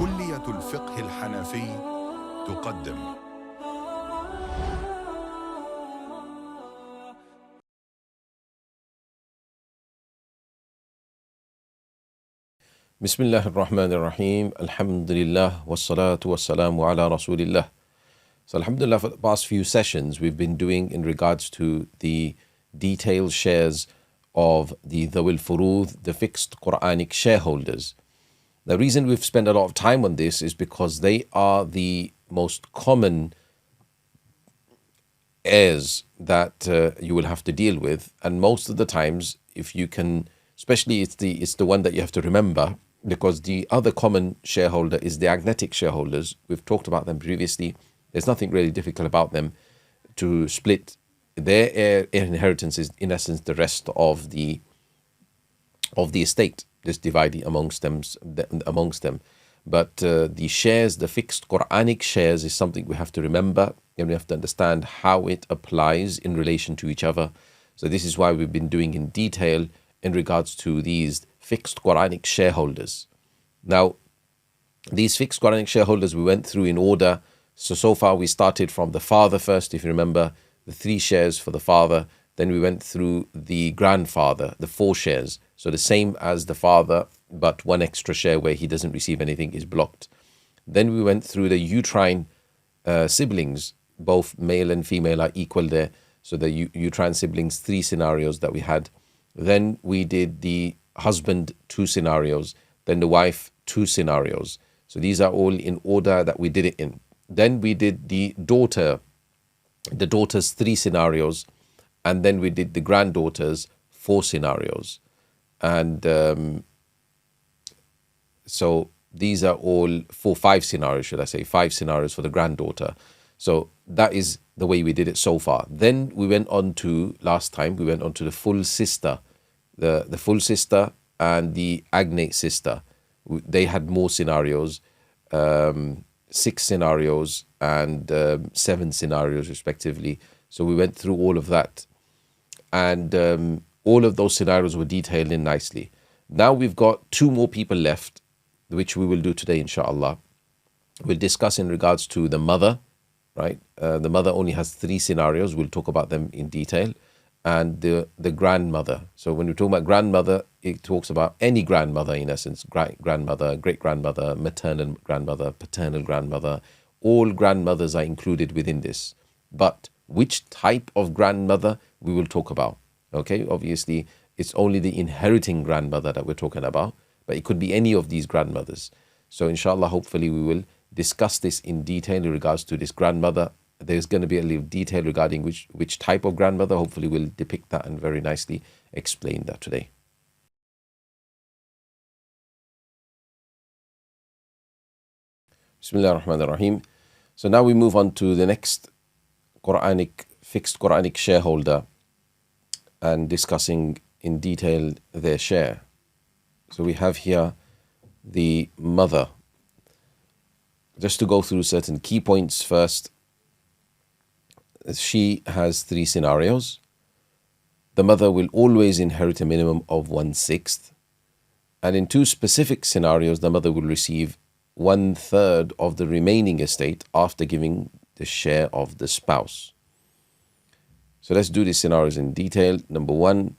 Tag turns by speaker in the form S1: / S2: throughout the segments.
S1: كلية الفقه الحنفي تقدم.
S2: بسم الله الرحمن الرحيم. Alhamdulillah wassalatu wassalamu ala rasulillah. So alhamdulillah, for the past few sessions we've been doing in regards to the detailed shares of the Dhawil Furud, the fixed Quranic shareholders. The reason we've spent a lot of time on this is because they are the most common heirs that you will have to deal with, and most of the times, if you can, especially it's the one that you have to remember, because the other common shareholder is the agnetic shareholders. We've talked about them previously. There's nothing really difficult about them to split their inheritance is in essence the rest of the estate, just dividing amongst them. But the shares, the fixed Quranic shares, is something we have to remember, and we have to understand how it applies in relation to each other. So this is why we've been doing in detail in regards to these fixed Quranic shareholders. Now, these fixed Quranic shareholders we went through in order. So far we started from the father first, if you remember, the 3 shares for the father. Then we went through the grandfather, the 4 shares. So the same as the father, but 1 extra share where he doesn't receive anything is blocked. Then we went through the uterine siblings, both male and female are equal there. So the uterine siblings, 3 scenarios that we had. Then we did the husband, 2 scenarios. Then the wife, 2 scenarios. So these are all in order that we did it in. Then we did the daughter's 3 scenarios. And then we did the granddaughter's 4 scenarios. And so these are all 5 scenarios, should I say, 5 scenarios for the granddaughter. So that is the way we did it so far. Then we went on to, last time, we went on to the full sister, the full sister and the agnate sister. They had more scenarios, 6 scenarios and 7 scenarios respectively. So we went through all of that. And all of those scenarios were detailed in nicely. Now we've got 2 more people left, which we will do today, inshallah. We'll discuss in regards to the mother, right? The mother only has 3 scenarios. We'll talk about them in detail. And the grandmother. So when we talk about grandmother, it talks about any grandmother in essence, grandmother, great-grandmother, maternal grandmother, paternal grandmother. All grandmothers are included within this. But which type of grandmother we will talk about. Okay, obviously it's only the inheriting grandmother that we're talking about, but it could be any of these grandmothers. So inshallah, hopefully we will discuss this in detail in regards to this grandmother. There's going to be a little detail regarding which type of grandmother. Hopefully we'll depict that and very nicely explain that today. Bismillah ar-Rahman ar-Rahim. So now we move on to the next fixed Quranic shareholder and discussing in detail their share. So we have here the mother. Just to go through certain key points first. She has 3 scenarios. The mother will always inherit a minimum of 1/6. And in 2 specific scenarios, the mother will receive 1/3 of the remaining estate after giving the share of the spouse. So let's do these scenarios in detail. Number 1,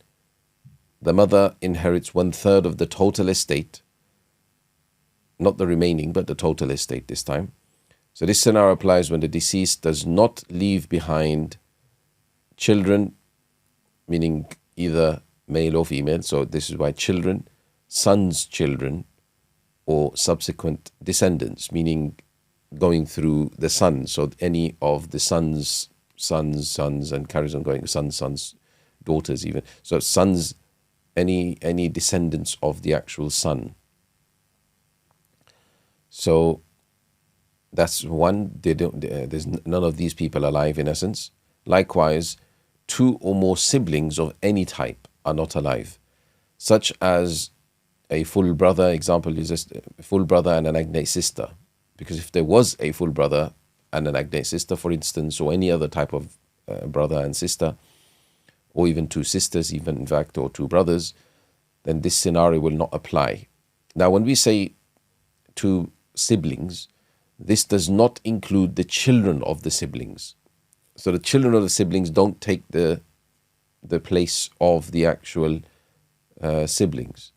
S2: the mother inherits 1/3 of the total estate, not the remaining, but the total estate this time. So this scenario applies when the deceased does not leave behind children, meaning either male or female. So this is why children, sons' children, or subsequent descendants, meaning going through the son. So any of the sons, and carries on going, sons, daughters even. So sons, any descendants of the actual son. So that's 1. There's none of these people alive in essence. Likewise, 2 or more siblings of any type are not alive, such as a full brother. Example is just a full brother and an agnate sister. Because if there was a full brother and an agnate sister, for instance, or any other type of brother and sister, or even 2 sisters, even in fact, or 2 brothers, then this scenario will not apply. Now, when we say 2 siblings, this does not include the children of the siblings. So the children of the siblings don't take the place of the actual siblings,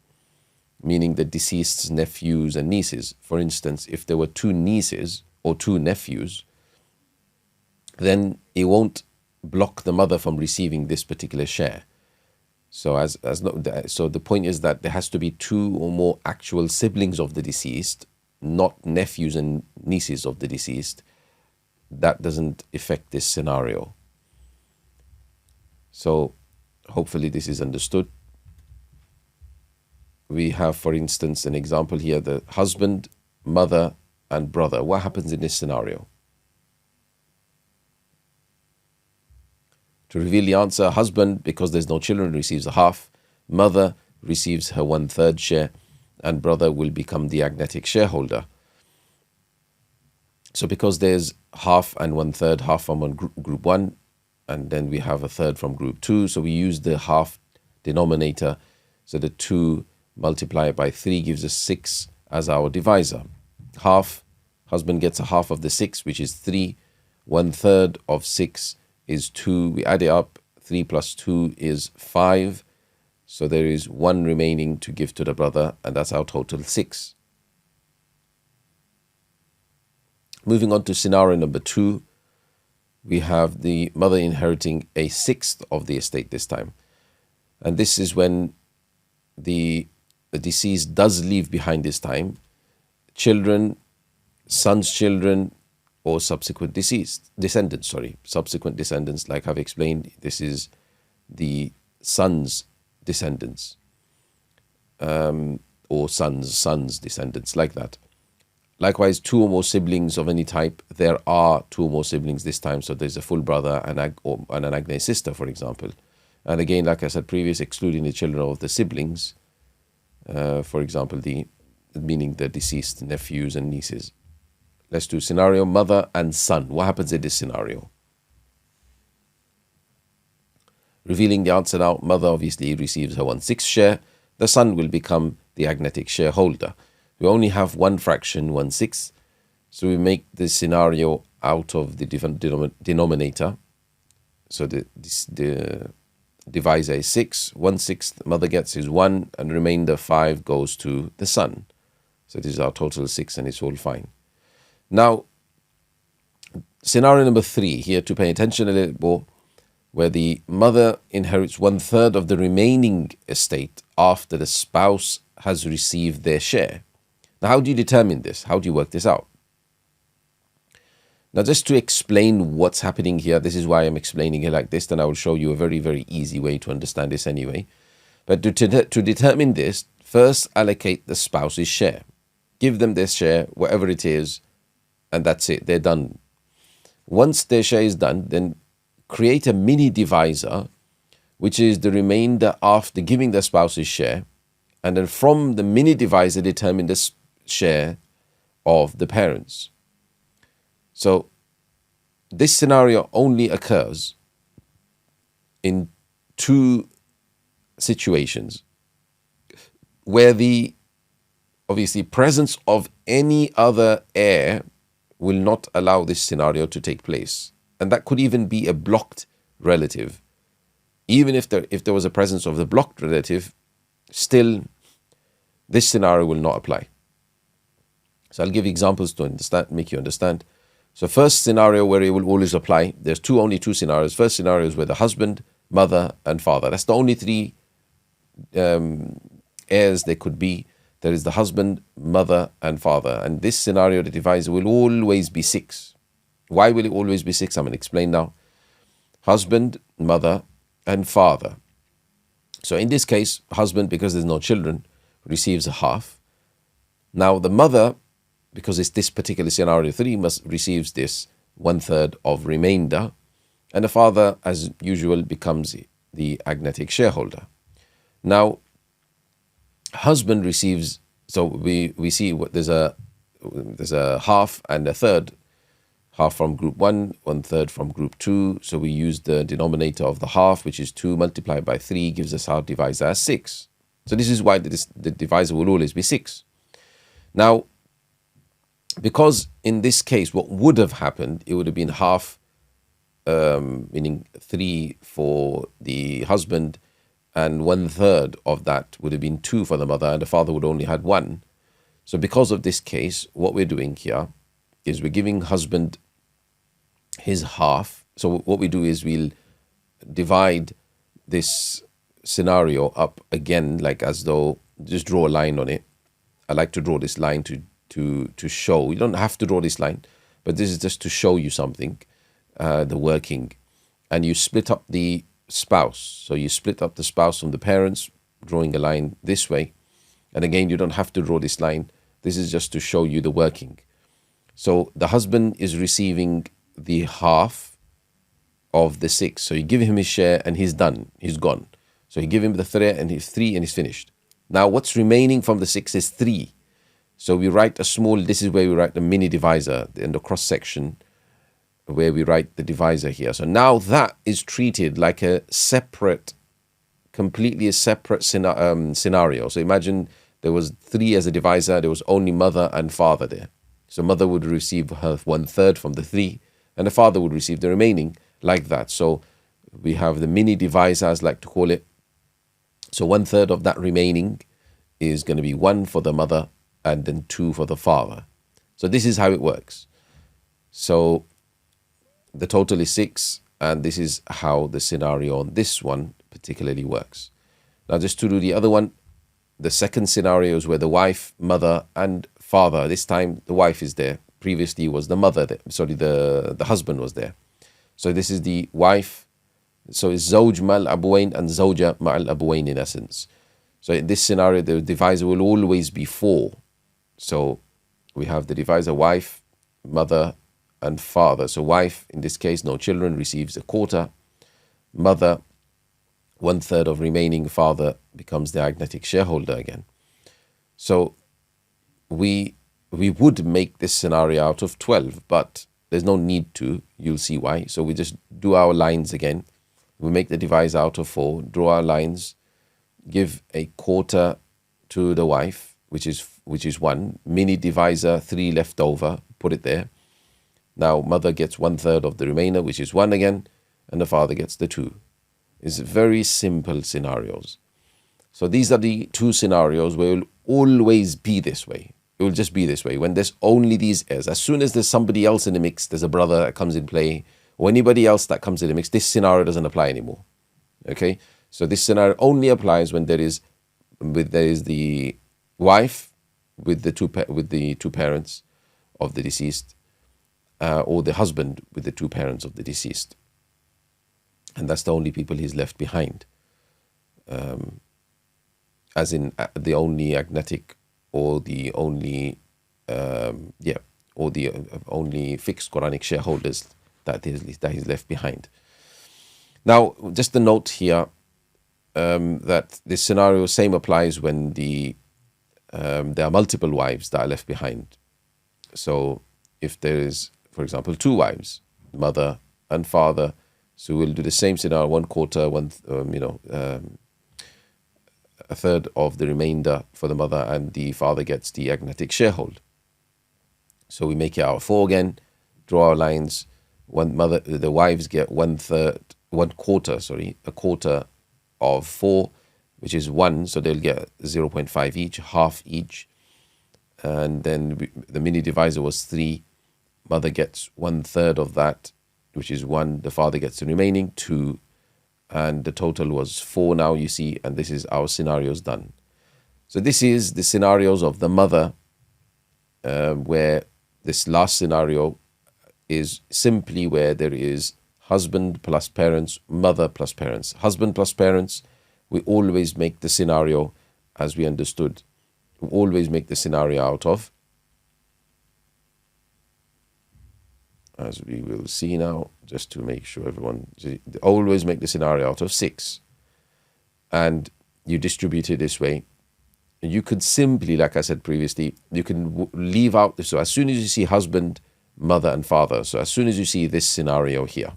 S2: meaning the deceased's nephews and nieces. For instance, if there were two nieces or two nephews, then it won't block the mother from receiving this particular share. So so the point is that there has to be two or more actual siblings of the deceased, not nephews and nieces of the deceased. That doesn't affect this scenario. So hopefully this is understood. We have, for instance, an example here: the husband, mother, and brother. What happens in this scenario? To reveal the answer, husband, because there's no children, receives a half. Mother receives her 1/3 share, and brother will become the agnetic shareholder. So because there's half and 1/3, half from group 1, and then we have a third from group 2, so we use the half denominator. So the 2 multiplied by 3 gives us 6 as our divisor. Half, husband gets a half of the 6, which is 3. 1/3 of 6 is 2. We add it up. 3 plus 2 is 5. So there is 1 remaining to give to the brother, and that's our total 6. Moving on to scenario number 2, we have the mother inheriting a 1/6 of the estate this time. And this is when the deceased does leave behind this time children, son's children, or subsequent descendants, subsequent descendants. Like I've explained, this is the son's descendants, or son's descendants, like that. Likewise, 2 or more siblings of any type. There are 2 or more siblings this time, so there's a full brother and an Agne sister, for example. And again, like I said previous, excluding the children of the siblings, for example, meaning the deceased nephews and nieces. Let's do scenario mother and son. What happens in this scenario? Revealing the answer now, mother obviously receives her 1/6 share. The son will become the agnetic shareholder. We only have one fraction, 1/6. So we make the scenario out of the different denominator. So the divisor is 6. 1/6 the mother gets is 1, and remainder 5 goes to the son. So this is our total 6, and it's all fine. Now, scenario number 3, here to pay attention a little more, where the mother inherits 1/3 of the remaining estate after the spouse has received their share. Now, how do you determine this? How do you work this out? Now, just to explain what's happening here, this is why I'm explaining it like this, then I will show you a very, very easy way to understand this anyway. But to determine this, first allocate the spouse's share. Give them their share, whatever it is, and that's it. They're done. Once their share is done, then create a mini divisor, which is the remainder after giving the spouse's share, and then from the mini divisor determine the share of the parents. So this scenario only occurs in 2 situations where the obviously presence of any other heir will not allow this scenario to take place. And that could even be a blocked relative. Even if there was a presence of the blocked relative, still this scenario will not apply. So I'll give examples to make you understand. So first scenario where it will always apply, there's only two scenarios. First scenario is where the husband, mother, and father. That's the only 3 heirs there could be. There is the husband, mother, and father. And this scenario, the divisor will always be 6. Why will it always be 6? I'm going to explain now. Husband, mother, and father. So in this case, husband, because there's no children, receives a half. Now the mother, because it's this particular scenario 3, receives this 1/3 of remainder. And the father, as usual, becomes the agnetic shareholder. Now, husband receives, so we see there's a half and a third. Half from group 1, 1/3 from group 2. So we use the denominator of the half, which is 2 multiplied by 3, gives us our divisor as 6. So this is why the divisor will always be 6. Now, Because in this case, what would have happened, it would have been half, meaning 3 for the husband, and 1/3 of that would have been 2 for the mother, and the father would only had 1. So because of this case, what we're doing here is we're giving husband his half. So what we do is we'll divide this scenario up again, like as though, just draw a line on it. I like to draw this line to show. You don't have to draw this line, but this is just to show you something, the working. And you split up the spouse. So you split up the spouse from the parents, drawing a line this way. And again, you don't have to draw this line. This is just to show you the working. So the husband is receiving the half of the 6. So you give him his share and he's done. He's gone. So you give him the 3 and he's finished. Now what's remaining from the 6 is 3. So we write a small, this is where we write the mini divisor in the cross section, where we write the divisor here. So now that is treated like a separate, completely a separate scenario. So imagine there was 3 as a divisor, there was only mother and father there. So mother would receive her 1/3 from the 3, and the father would receive the remaining, like that. So we have the mini divisor, as I like to call it. So 1/3 of that remaining is going to be 1 for the mother and then 2 for the father. So this is how it works. So the total is 6, and this is how the scenario on this one particularly works. Now just to do the other one, the second scenario is where the wife, mother and father, this time the wife is there. Previously was the mother, the husband was there. So this is the wife. So it's Zawj Ma'al Abuwain and Zawja Ma'al Abuwain in essence. So in this scenario, the divisor will always be 4. So we have the divisor wife, mother and father. So wife, in this case, no children, receives 1/4. Mother, 1/3 of remaining. Father becomes the agnatic shareholder again. So we would make this scenario out of 12, but there's no need to. You'll see why. So we just do our lines again. We make the divisor out of 4, draw our lines, give 1/4 to the wife, which is 1. Mini divisor, 3 left over, put it there. Now mother gets 1/3 of the remainder, which is 1 again, and the father gets the 2. It's very simple scenarios. So these are the 2 scenarios where it will always be this way. It will just be this way. When there's only these heirs, as soon as there's somebody else in the mix, there's a brother that comes in play, or anybody else that comes in the mix, this scenario doesn't apply anymore. Okay? So this scenario only applies when there is the wife with the two parents of the deceased, or the husband with the 2 parents of the deceased. And that's the only people he's left behind. As in the only agnatic, or the only only fixed Quranic shareholders that he's left behind. Now, just a note here, that this scenario same applies when there are multiple wives that are left behind. So if there is, for example, 2 wives, mother and father, so we'll do the same scenario: 1/4, 1/3 of the remainder for the mother, and the father gets the agnatic sharehold. So we make it out of 4 again, draw our lines. The wives get 1/4, 1/4 of 4, which is 1. So they'll get 0.5 each, half each. And then the mini divisor was 3. Mother gets 1/3 of that, which is 1. The father gets the remaining 2. And the total was 4 now, you see, and this is our scenarios done. So this is the scenarios of the mother, where this last scenario is simply where there is husband plus parents, mother plus parents. Husband plus parents, we always make the scenario, as we understood, we always make the scenario out of, as we will see now, just to make sure everyone, always make the scenario out of 6. And you distribute it this way. You could simply, like I said previously, you can leave out, so as soon as you see husband, mother and father, so as soon as you see this scenario here,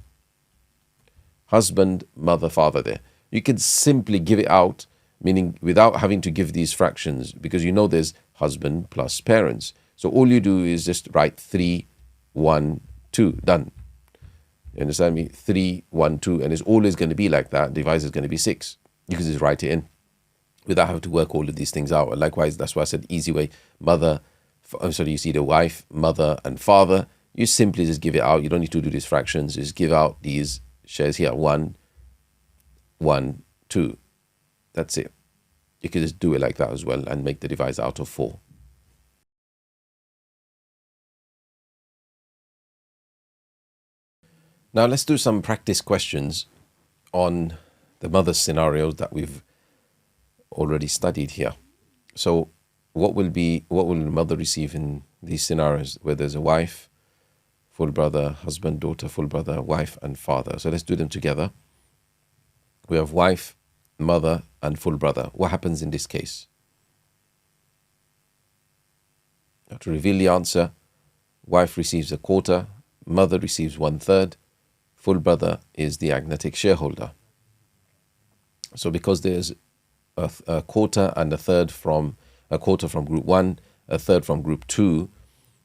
S2: husband, mother, father there, you can simply give it out, meaning without having to give these fractions, because you know there's husband plus parents. So all you do is just write 3, 1, 2, done. You understand me? 3, 1, 2, and it's always going to be like that. Divisor is going to be 6. You can just write it in without having to work all of these things out. And likewise, that's why I said easy way. You see the wife, mother, and father. You simply just give it out. You don't need to do these fractions. Just give out these shares here. 1, 1, 2. That's it. You can just do it like that as well and make the divisor out of 4. Now let's do some practice questions on the mother's scenarios that we've already studied here. So what will the mother receive in these scenarios where there's a wife, full brother, husband, daughter, full brother, wife, and father? So let's do them together. We have wife, mother, and full brother. What happens in this case? Now, to reveal the answer, wife receives a quarter, mother receives 1/3, full brother is the agnatic shareholder. So because there's a quarter and a quarter from group 1, a third from group 2,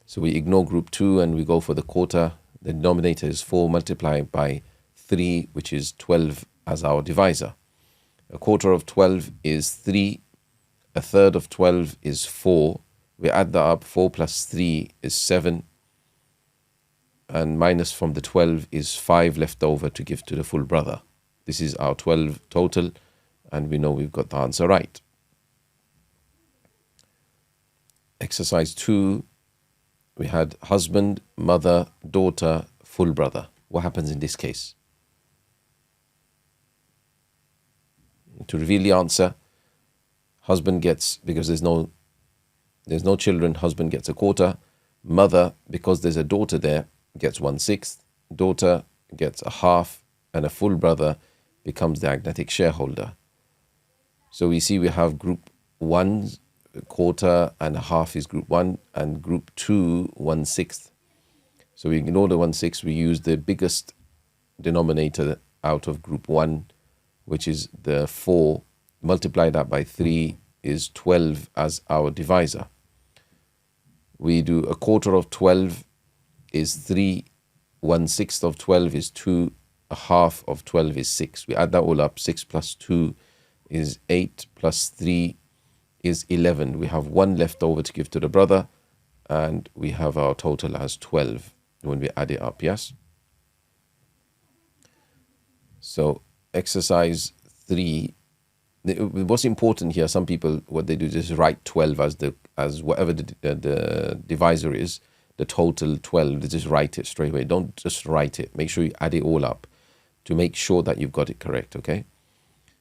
S2: so we ignore group 2 and we go for the quarter. The denominator is 4 multiplied by 3, which is 12 as our divisor. A quarter of 12 is 3. A third of 12 is 4. We add that up. 4 plus 3 is 7. And minus from the 12 is 5 left over to give to the full brother. This is our 12 total, and we know we've got the answer right. Exercise 2, we had husband, mother, daughter, full brother. What happens in this case? To reveal the answer, husband gets, because there's no children, husband gets a quarter. Mother, because there's a daughter there, gets 1/6. Daughter gets a half, and a full brother becomes the agnatic shareholder. So we see we have group 1, a quarter, and a half is group 1, and group 2, 1/6. So we ignore the 1/6. We use the biggest denominator out of group 1, which is the 4. Multiply that by 3 is 12 as our divisor. We do a quarter of 12 is 3, 1/6 of 12 is 2, a half of 12 is 6. We add that all up. 6 plus 2 is 8, plus 3 is 11. We have 1 left over to give to the brother, and we have our total as 12 when we add it up, yes? So exercise 3, what's important here, some people, what they do is just write 12 as whatever the divisor is, the total 12, they just write it straight away. Don't just write it. Make sure you add it all up to make sure that you've got it correct, okay?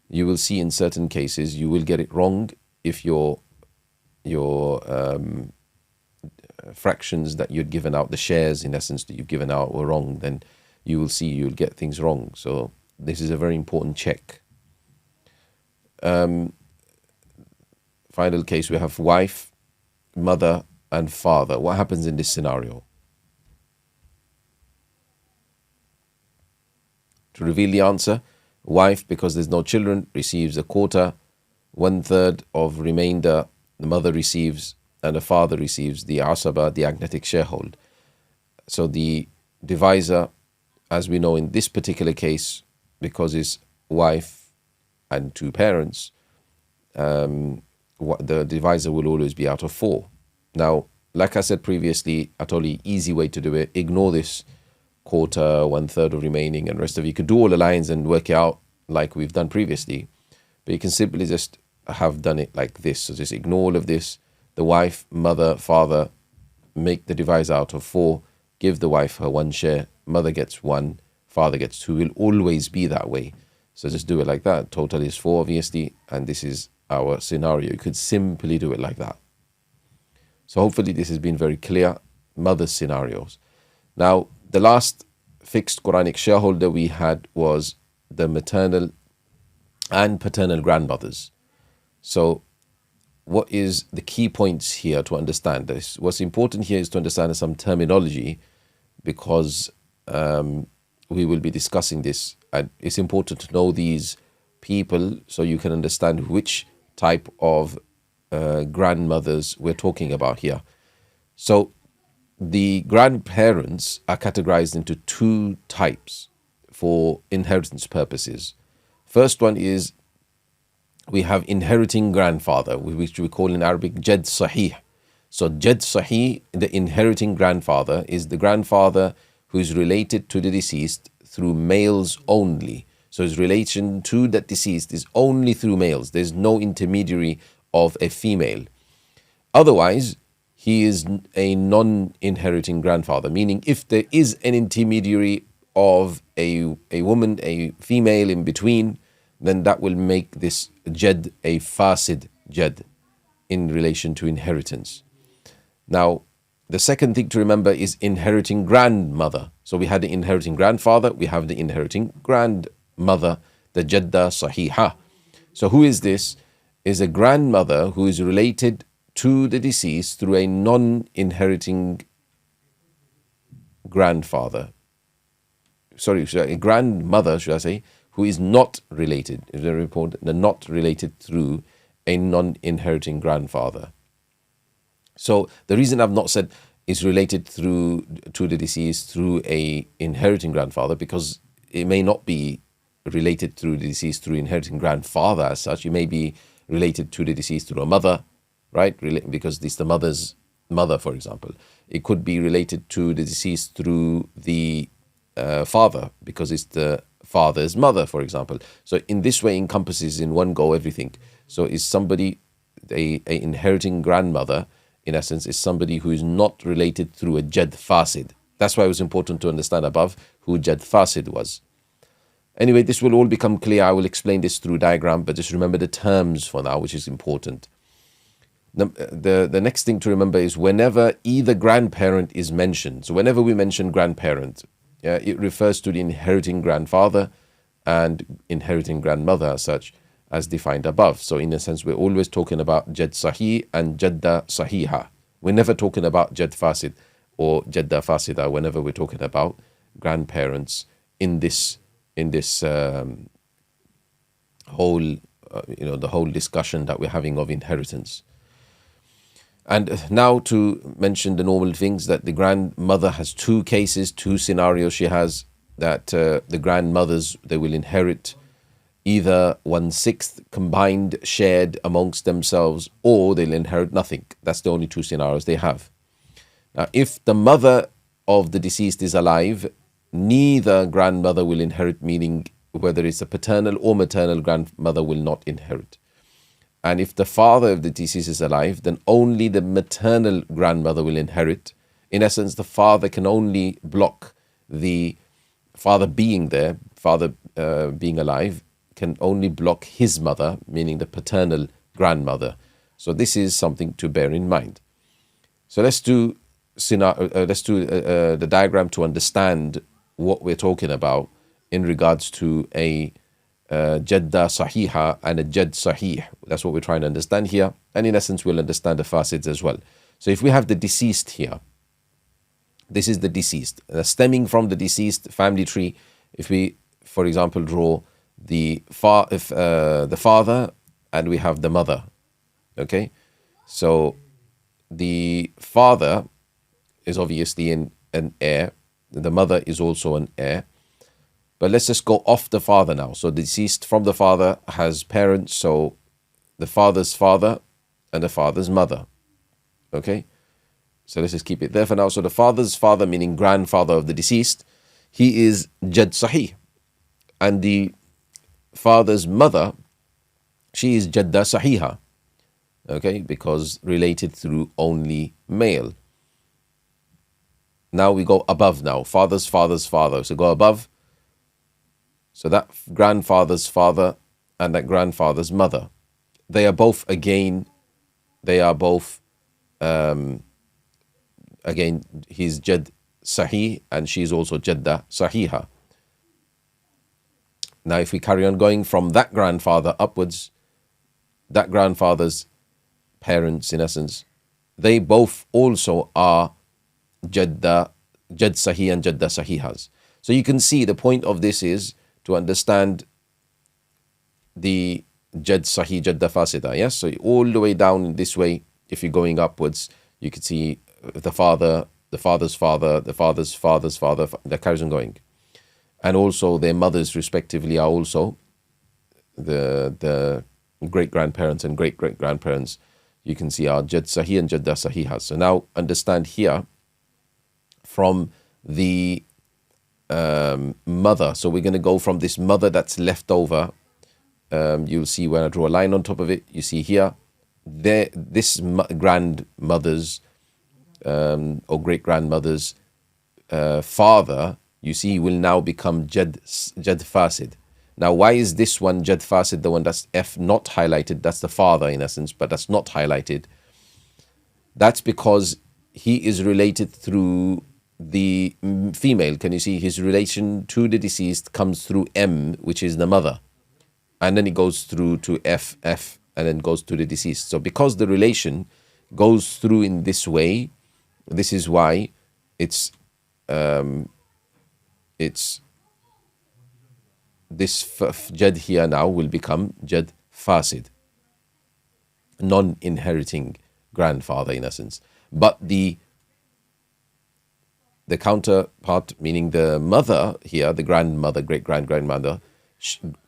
S2: You will see in certain cases you will get it wrong if your fractions that you'd given out, the shares in essence that you've given out were wrong, then you will see you'll get things wrong. So this is a very important check. Final case, we have wife, mother, and father. What happens in this scenario? To reveal the answer, wife, because there's no children, receives a quarter. 1/3 of remainder the mother receives, and the father receives the asaba, the agnatic sharehold. So the divisor, as we know in this particular case, because it's wife and 2 parents, the divisor will always be out of 4. Now, like I said previously, I told you easy way to do it. Ignore this quarter, 1/3 of remaining, and rest of you could do all the lines and work it out like we've done previously. But you can simply just have done it like this. So just ignore all of this. The wife, mother, father, make the divisor out of 4. Give the wife her 1 share. Mother gets 1. Father gets 2. It will always be that way. So just do it like that. Total is 4, obviously. And this is our scenario. You could simply do it like that. So hopefully this has been very clear. Mother's scenarios. Now, the last fixed Quranic shareholder we had was the maternal and paternal grandmothers. So what is the key points here to understand this? What's important here is to understand some terminology, because we will be discussing this, and it's important to know these people so you can understand which type of grandmothers we're talking about here. So the grandparents are categorized into two types for inheritance purposes. First one is we have inheriting grandfather, which we call in Arabic Jad Sahih. So Jad Sahih, the inheriting grandfather, is the grandfather who is related to the deceased through males only. So his relation to that deceased is only through males. There's no intermediary of a female. Otherwise, he is a non-inheriting grandfather, meaning if there is an intermediary of a woman, a female in between, then that will make this jad a fasid jad in relation to inheritance. Now, the second thing to remember is inheriting grandmother. So we had the inheriting grandfather, we have the inheriting grandmother, the jadda sahiha. So who is this? Is a grandmother who is related to the deceased through a non-inheriting grandfather. Sorry, a grandmother, should I say, who is not related, is very important, not related through a non-inheriting grandfather. So the reason I've not said is related to the deceased through a inheriting grandfather, because it may not be related through the deceased through inheriting grandfather as such. It may be related to the deceased through a mother, right? Because it's the mother's mother, for example. It could be related to the deceased through the father, because it's the father's mother, for example. So in this way encompasses in one go everything. So is somebody, a inheriting grandmother, in essence, is somebody who is not related through a jad fasid. That's why it was important to understand above who jad fasid was. Anyway, this will all become clear. I will explain this through diagram, but just remember the terms for now, which is important. The next thing to remember is whenever either grandparent is mentioned, so whenever we mention grandparent, it refers to the inheriting grandfather and inheriting grandmother as such, as defined above. So in a sense, we're always talking about Jad Sahih and Jadda Sahiha. We're never talking about Jad Fasid or Jadda Fasida whenever we're talking about grandparents in this whole the whole discussion that we're having of inheritance. And now to mention the normal things, that the grandmother has two cases, two scenarios she has, that the grandmothers, they will inherit either 1/6 combined, shared amongst themselves, or they'll inherit nothing. That's the only two scenarios they have. Now, if the mother of the deceased is alive, neither grandmother will inherit, meaning whether it's a paternal or maternal grandmother will not inherit. And if the father of the deceased is alive, then only the maternal grandmother will inherit. In essence, the father can only block the father being there, father being alive, can only block his mother, meaning the paternal grandmother. So this is something to bear in mind. So let's do the diagram to understand what we're talking about in regards to a Jadda Sahiha and a Jad Sahih. That's what we're trying to understand here. And in essence, we'll understand the Fasids as well. So if we have the deceased here, this is the deceased. Stemming from the deceased family tree, if we, for example, draw the father and we have the mother, okay? So the father is obviously an heir. The mother is also an heir. But let's just go off the father now. So the deceased from the father has parents, so the father's father and the father's mother. Okay? So let's just keep it there for now. So the father's father, meaning grandfather of the deceased, he is Jad Sahih. And the father's mother, she is Jadda Sahiha. Okay? Because related through only male. Now we go above now. Father's father's father. So go above. So that grandfather's father and that grandfather's mother, they are both again, again, he's Jad Sahih and she's also Jadda Sahiha. Now if we carry on going from that grandfather upwards, that grandfather's parents in essence, they both also are Jad Sahih and Jadda Sahihas. So you can see the point of this is to understand the Jad Sahih, Jadda Fasida. Yes, so all the way down in this way, if you're going upwards, you could see the father, the father's father, the father's father's father, that carries on going. And also their mothers respectively are also the great grandparents and great great grandparents. You can see our Jad Sahih and Jadda Sahihas. So now understand here from the mother. So we're going to go from this mother that's left over. You'll see when I draw a line on top of it, you see here, this grandmother's or great grandmother's father, you see, will now become Jad Fasid. Now, why is this one Jad Fasid, the one that's F not highlighted? That's the father in essence, but that's not highlighted. That's because he is related through the female. Can you see his relation to the deceased comes through M, which is the mother, and then it goes through to F, and then goes to the deceased. So because the relation goes through in this way, this is why it's this Jad here now will become Jad Fasid, non-inheriting grandfather in essence. But the counterpart, meaning the mother here, the grandmother, great-grandmother,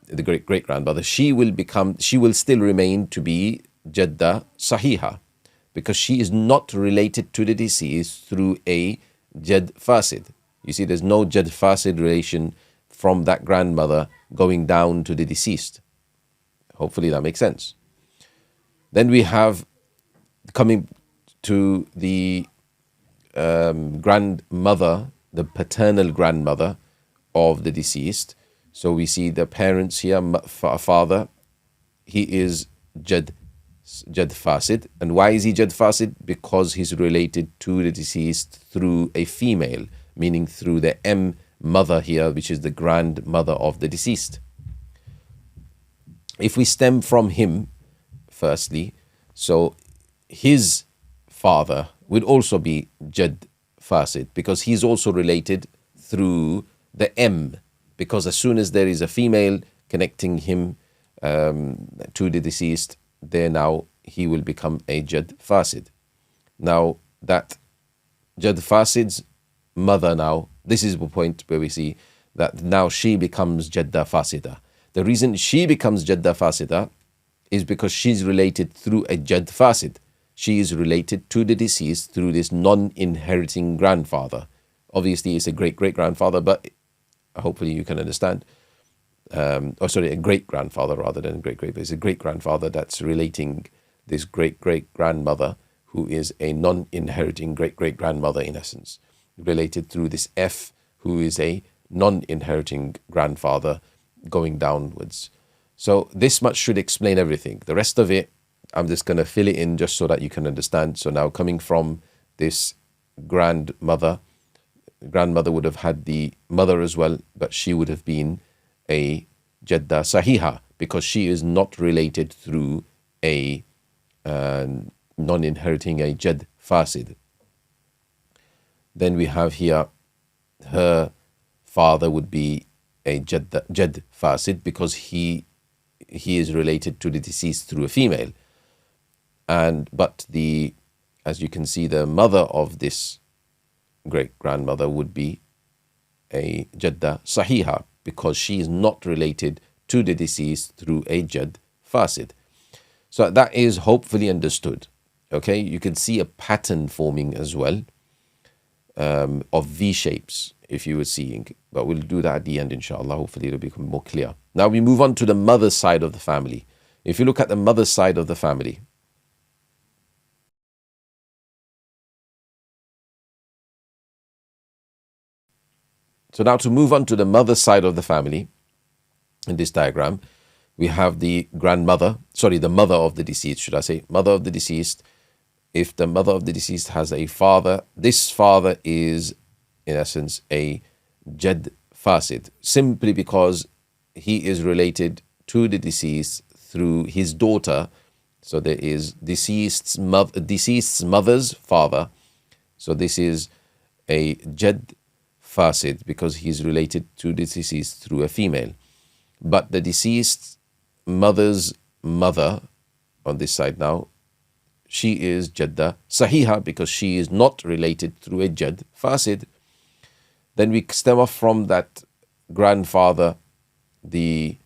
S2: the great-great-grandmother, she will still remain to be Jadda Sahiha, because she is not related to the deceased through a Jad Fasid. You see, there's no Jad Fasid relation from that grandmother going down to the deceased. Hopefully that makes sense. Then we have, coming to the grandmother, the paternal grandmother of the deceased. So we see the parents here, father, he is Jad Fasid. And why is he Jad Fasid? Because he's related to the deceased through a female, meaning through the M mother here, which is the grandmother of the deceased. If we stem from him, firstly, so his father would also be Jad Fasid, because he's also related through the M, because as soon as there is a female connecting him to the deceased, there now he will become a Jad Fasid. Now that Jad Fasid's mother, now this is the point where we see that now she becomes Jadda Fasida. The reason she becomes Jadda Fasida is because she's related through a Jad Fasid. She is related to the deceased through this non-inheriting grandfather. Obviously, it's a great-great-grandfather, but hopefully you can understand. A great-grandfather rather than great-great. But it's a great-grandfather that's relating this great-great-grandmother, who is a non-inheriting great-great-grandmother in essence, related through this F, who is a non-inheriting grandfather going downwards. So this much should explain everything. The rest of it, I'm just going to fill it in just so that you can understand. So now coming from this grandmother would have had the mother as well, but she would have been a Jadda Sahiha, because she is not related through a non-inheriting a Jad Fasid. Then we have here her father would be a Jad Fasid, because he is related to the deceased through a female. But as you can see, the mother of this great grandmother would be a Jadda Sahiha, because she is not related to the deceased through a Jad Fasid. So that is hopefully understood. Okay, you can see a pattern forming as well of V shapes if you were seeing, but we'll do that at the end, inshallah. Hopefully it'll become more clear. Now we move on to the mother's side of the family. If you look at the mother's side of the family, so now to move on to the mother's side of the family, in this diagram, we have the the mother of the deceased, should I say, mother of the deceased. If the mother of the deceased has a father, this father is, in essence, a Jad Fasid, simply because he is related to the deceased through his daughter. So there is deceased's mother's father. So this is a Jad Fasid because he's related to the deceased through a female. But the deceased mother's mother on this side now, she is Jadda Sahiha because she is not related through a Jadd Fasid. Then we stem off from that grandfather, the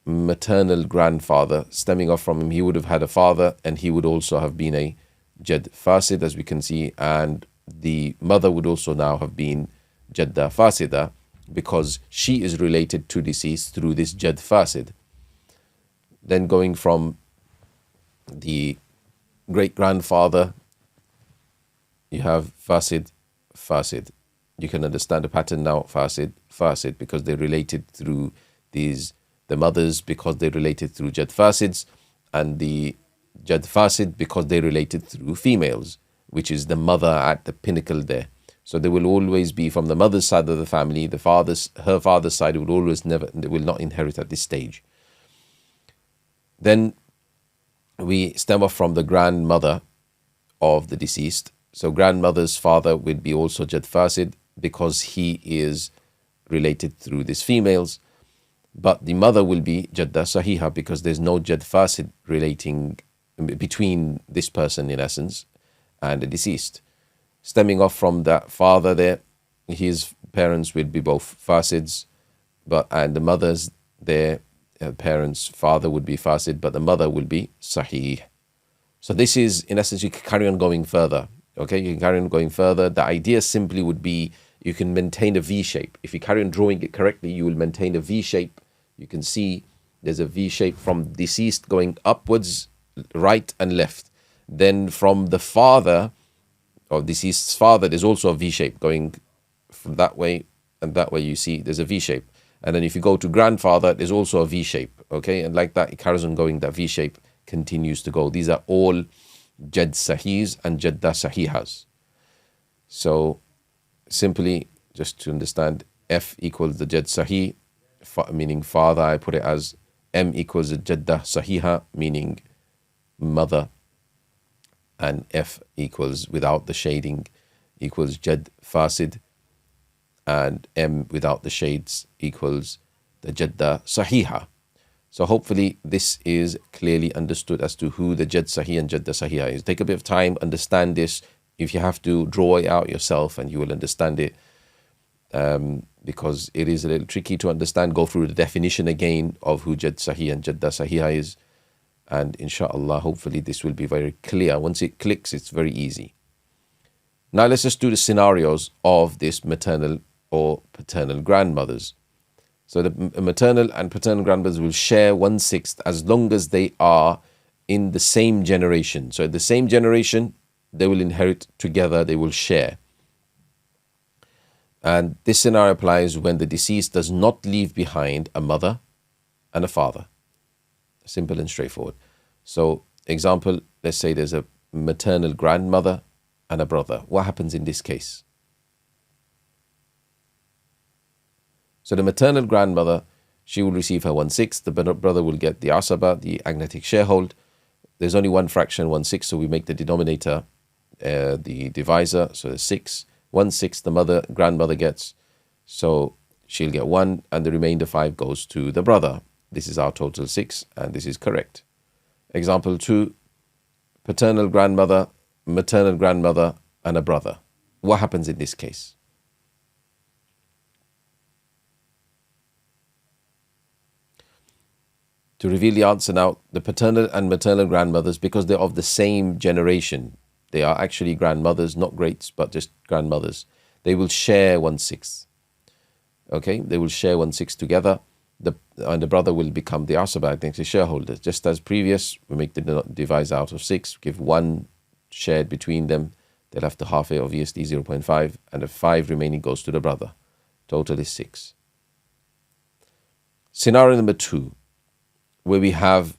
S2: maternal grandfather, stemming off from him, he would have had a father and he would also have been a Jadd Fasid, as we can see, and the mother would also now have been Jadda Fasida because she is related to deceased through this Jadd Fasid. Then going from the great-grandfather, you have Fasid, Fasid. You can understand the pattern now, Fasid, Fasid, because they're related through the mothers because they're related through Jadd Fasids, and the Jadd Fasid because they're related through females, which is the mother at the pinnacle there. So they will always be from the mother's side of the family. Her father's side will not inherit at this stage. Then we stem off from the grandmother of the deceased. So grandmother's father will be also Jadd Fasid because he is related through these females. But the mother will be Jadda Sahiha because there's no Jadd Fasid relating between this person in essence and the deceased. Stemming off from that father there, his parents will be both Fasids, and the mother's there, parents' father would be Fasid, but the mother will be Sahih. So this is, in essence, you can carry on going further. Okay, you can carry on going further. The idea simply would be you can maintain a V shape. If you carry on drawing it correctly, you will maintain a V shape. You can see there's a V shape from deceased going upwards, right and left. Then from the father, or deceased's father, there's also a V shape going from that way and that way. You see there's a V shape. And then if you go to grandfather, there's also a V shape. Okay, and like that, it carries on going. That V shape continues to go. These are all Jadd Sahis and Jadda Sahihas. So simply, just to understand, F equals the Jadd Sahih, meaning father. I put it as M equals the Jadda Sahiha, meaning mother. And F equals, without the shading, equals Jadd Fasid. And M without the shades equals the Jadda Sahiha. So hopefully this is clearly understood as to who the Jadd Sahih and Jadda Sahiha is. Take a bit of time, understand this. If you have to draw it out yourself, and you will understand it, because it is a little tricky to understand. Go through the definition again of who Jadd Sahih and Jadda Sahiha is, and inshallah, hopefully this will be very clear. Once it clicks, it's very easy. Now let's just do the scenarios of this maternal or paternal grandmothers. So the maternal and paternal grandmothers will share 1/6 as long as they are in the same generation. So in the same generation, they will inherit together, they will share. And this scenario applies when the deceased does not leave behind a mother and a father. Simple and straightforward. So example, let's say there's a maternal grandmother and a brother. What happens in this case? So the maternal grandmother, she will receive her 1/6. The brother will get the asaba, the agnatic sharehold. There's only one fraction, 1/6, so we make the denominator the divisor, so there's 6. 1/6 the grandmother gets, so she'll get 1, and the remainder 5 goes to the brother. This is our total 6, and this is correct. Example 2, paternal grandmother, maternal grandmother, and a brother. What happens in this case? To reveal the answer now, the paternal and maternal grandmothers, because they're of the same generation, they are actually grandmothers, not greats, but just grandmothers. They will share 1/6. Okay, they will share 1/6 together. And the brother will become the asaba, the shareholder. Just as previous, we make the divisor out of 6, give 1 shared between them. They'll have to half it, obviously 0.5, and the 5 remaining goes to the brother. Total is 6. Scenario number 2, where we have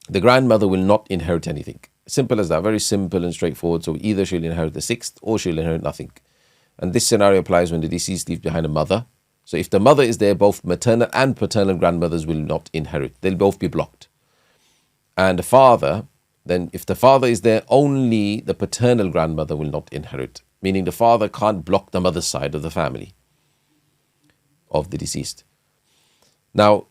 S2: the grandmother will not inherit anything. Simple as that, very simple and straightforward. So either she'll inherit the 6th or she'll inherit nothing. And this scenario applies when the deceased leaves behind a mother. So if the mother is there, both maternal and paternal grandmothers will not inherit. They'll both be blocked. And the father, then if the father is there, only the paternal grandmother will not inherit. Meaning the father can't block the mother's side of the family of the deceased. Now,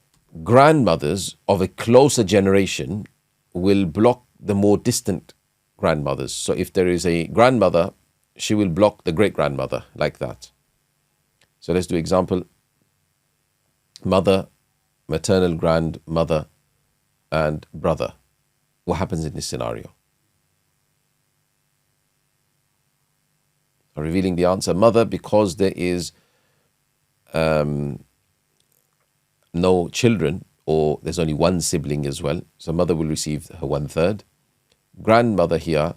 S2: grandmothers of a closer generation will block the more distant grandmothers. So if there is a grandmother, she will block the great-grandmother, like that. So let's do example. Mother, maternal grandmother, and brother. What happens in this scenario? Revealing the answer, mother, because there is no children, or there's only one sibling as well, so mother will receive her 1/3. Grandmother here,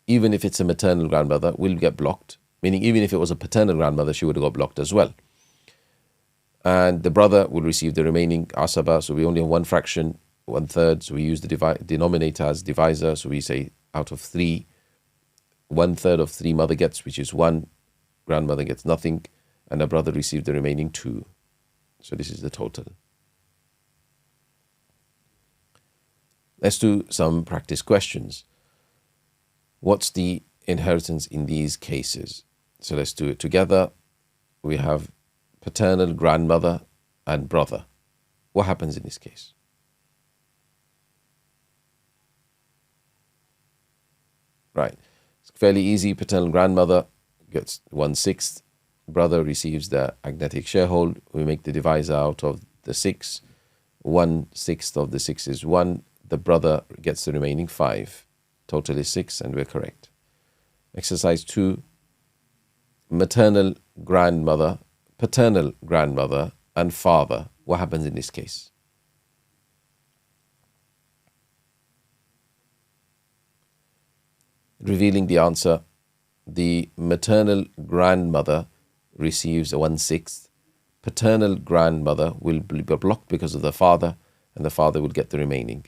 S2: even if it's a maternal grandmother, will get blocked, meaning even if it was a paternal grandmother, she would have got blocked as well. And the brother will receive the remaining asaba, so we only have one fraction, 1/3, so we use the denominator as divisor, so we say out of 3, 1/3 of 3 mother gets, which is 1, grandmother gets nothing, and the brother received the remaining 2. So this is the total. Let's do some practice questions. What's the inheritance in these cases? So let's do it together. We have paternal grandmother and brother. What happens in this case? Right. It's fairly easy. Paternal grandmother gets 1/6. Brother receives the agnatic sharehold. We make the divisor out of the 6. 1/6 of the 6 is 1. The brother gets the remaining 5. Total is 6, and we're correct. Exercise 2. Maternal grandmother, paternal grandmother, and father. What happens in this case? Revealing the answer, the maternal grandmother receives a 1/6. Paternal grandmother will be blocked because of the father, and the father will get the remaining.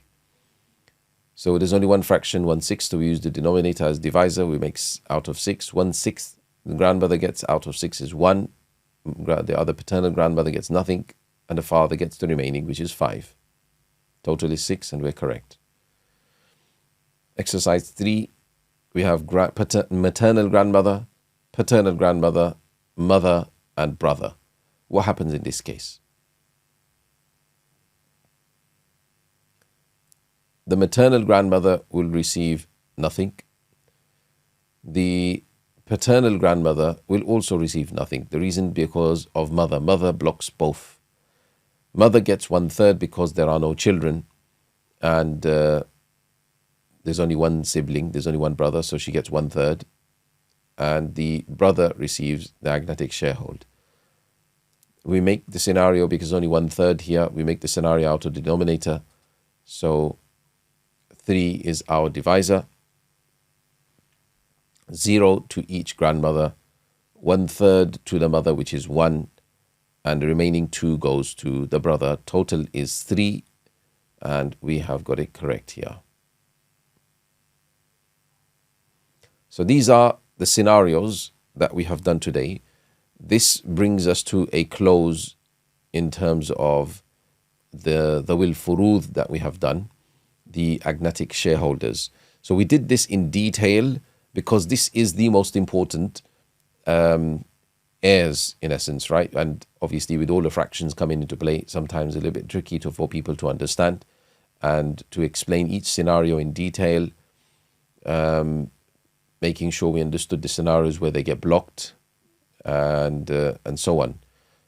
S2: So there's only one fraction, 1/6, so we use the denominator as divisor. We make out of 6, 1/6 the grandmother gets out of 6 is 1. The other paternal grandmother gets nothing, and the father gets the remaining, which is 5. Total is 6, and we're correct. Exercise 3, we have maternal grandmother, paternal grandmother, mother, and brother. What happens in this case? The maternal grandmother will receive nothing. The paternal grandmother will also receive nothing. The reason because of mother. Mother blocks both. Mother gets 1/3 because there are no children, and there's only one sibling, there's only one brother, so she gets 1/3. And the brother receives the agnatic sharehold. We make the scenario, because only 1/3 here, we make the scenario out of the denominator. So 3 is our divisor. 0 to each grandmother, 1/3 to the mother, which is 1, and the remaining 2 goes to the brother. Total is 3, and we have got it correct here. So these are the scenarios that we have done today. This brings us to a close in terms of the will furud that we have done, the agnatic shareholders. So we did this in detail because this is the most important heirs, in essence, right? And obviously with all the fractions coming into play, sometimes a little bit tricky for people to understand and to explain each scenario in detail, making sure we understood the scenarios where they get blocked, and so on.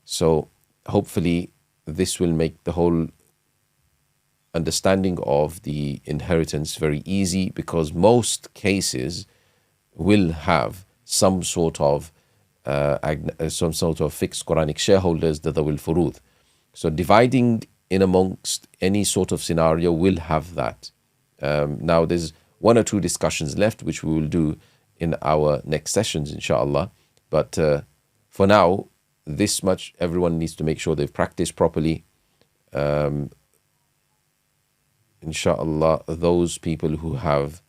S2: So hopefully this will make the whole understanding of the inheritance very easy, because most cases will have some sort of fixed Quranic shareholders, that they will furud. So dividing in amongst any sort of scenario will have that. Now there's 1 or 2 discussions left, which we will do in our next sessions, inshallah. But for now, this much everyone needs to make sure they've practiced properly. Inshallah, those people who have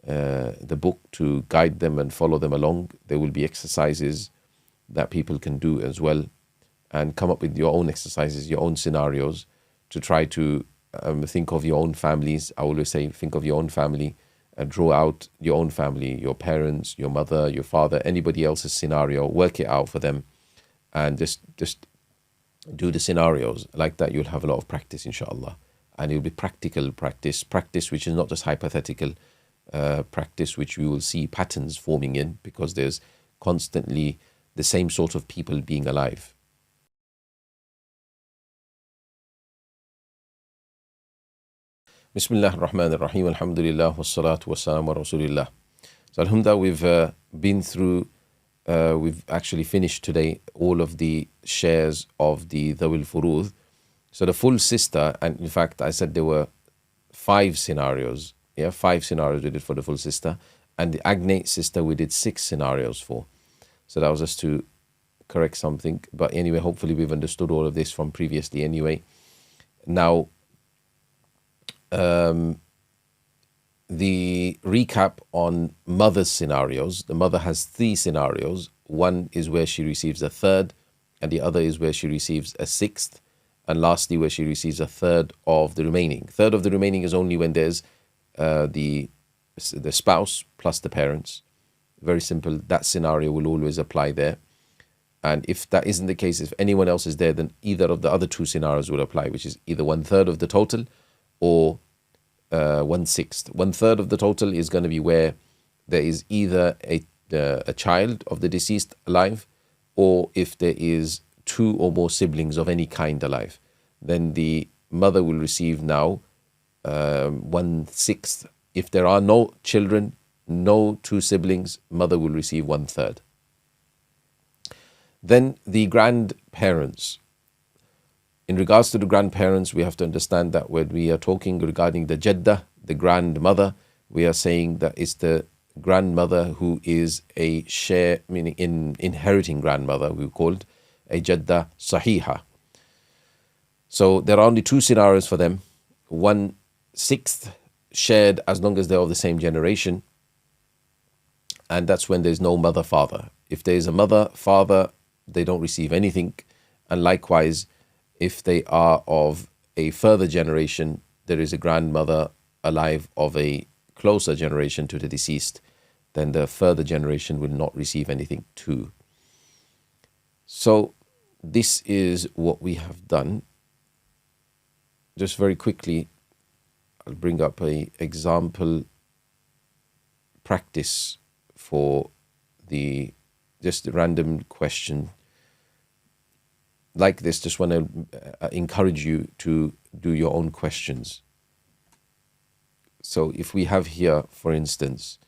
S2: the book to guide them and follow them along, there will be exercises that people can do as well, and come up with your own exercises, your own scenarios, to try to think of your own families. I always say, think of your own family and draw out your own family, your parents, your mother, your father, anybody else's scenario, work it out for them, and just do the scenarios like that, you'll have a lot of practice, inshallah. And it'll be practical practice which is not just hypothetical practice, which we will see patterns forming in, because there's constantly the same sort of people being alive. Bismillah ar-Rahman ar-Rahim, alhamdulillah, wassalatu wassalamu wa rasulillah. So alhamdulillah, we've been through, we've actually finished today all of the shares of the Dhawil Furud. So the full sister, and in fact I said there were 5 scenarios, 5 scenarios we did for the full sister, and the agnate sister we did 6 scenarios for. So that was just to correct something, but anyway, hopefully we've understood all of this from previously anyway. Now, the recap on mother's scenarios. The mother has 3 scenarios. One is where she receives a third, and the other is where she receives a sixth, and lastly where she receives a third of the remaining. Third of the remaining is only when there's the spouse plus the parents. Very simple. That scenario will always apply there. And if that isn't the case, if anyone else is there, then either of the other 2 scenarios will apply, which is either 1/3 of the total or 1/6. 1/3 of the total is going to be where there is either a child of the deceased alive, or if there is 2 or more siblings of any kind alive, then the mother will receive now 1/6. If there are no children, no 2 siblings, mother will receive 1/3. Then the grandparents. In regards to the grandparents, we have to understand that when we are talking regarding the Jaddah, the grandmother, we are saying that it's the grandmother who is a share, meaning inheriting grandmother, we called a Jaddah Sahiha. So there are only 2 scenarios for them. 1/6 shared as long as they're of the same generation, and that's when there's no mother-father. If there's a mother-father, they don't receive anything, and likewise, if they are of a further generation, there is a grandmother alive of a closer generation to the deceased, then the further generation will not receive anything too. So this is what we have done. Just very quickly, I'll bring up a example practice for just a random question like this. Just want to encourage you to do your own questions. So if we have here, for instance,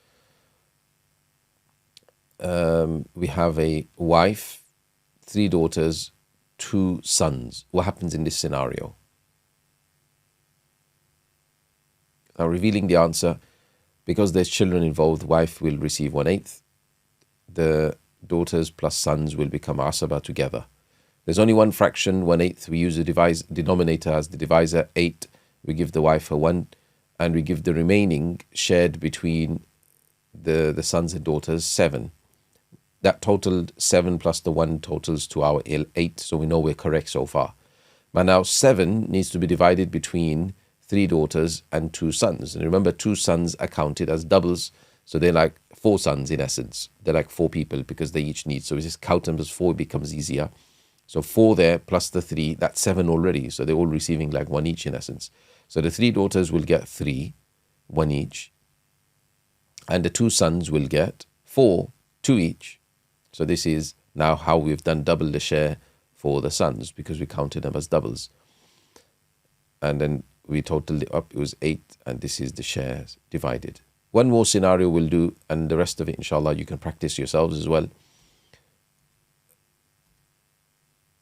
S2: we have a wife, 3 daughters, 2 sons. What happens in this scenario? Now, revealing the answer, because there's children involved, wife will receive 1/8. The daughters plus sons will become asaba together. There's only one fraction, 1/8. We use the denominator as the divisor, 8. We give the wife a 1, and we give the remaining shared between the sons and daughters 7. That totaled 7 plus the 1 totals to our 8, so we know we're correct so far. But now 7 needs to be divided between 3 daughters and 2 sons. And remember, 2 sons are counted as doubles, so they're like 4 sons in essence. They're like 4 people because they each need. So we just count them as 4, it becomes easier. So 4 there plus the 3, that's 7 already. So they're all receiving like 1 each in essence. So the 3 daughters will get 3, 1 each. And the 2 sons will get 4, 2 each. So this is now how we've done double the share for the sons, because we counted them as doubles. And then we totaled it up, it was 8, and this is the shares divided. One more scenario we'll do, and the rest of it, inshallah, you can practice yourselves as well.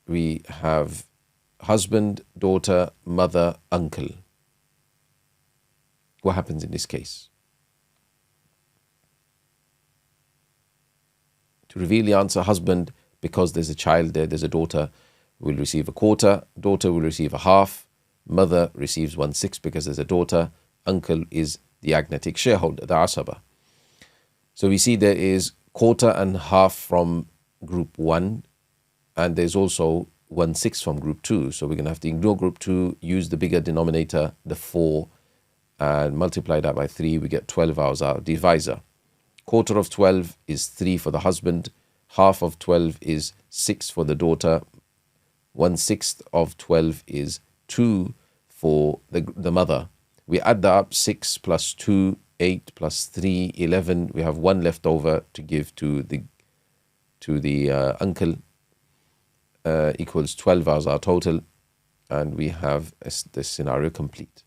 S2: We have husband, daughter, mother, uncle. What happens in this case? To reveal the answer, husband, because there's a child there, there's a daughter, will receive a quarter. Daughter will receive a half. Mother receives 1/6 because there's a daughter. Uncle is the agnatic shareholder, the asaba. So we see there is quarter and half from group 1, and there's also 1/6 from group 2. So we're going to have to ignore group 2, use the bigger denominator, the 4, and multiply that by 3. We get 12 hours our divisor. Quarter of 12 is 3 for the husband. Half of 12 is 6 for the daughter. 1/6 of 12 is 2 for the mother. We add that up, 6 plus 2, 8 plus 3, 11. We have 1 left over to give to the uncle, equals 12 as our total, and we have this scenario complete.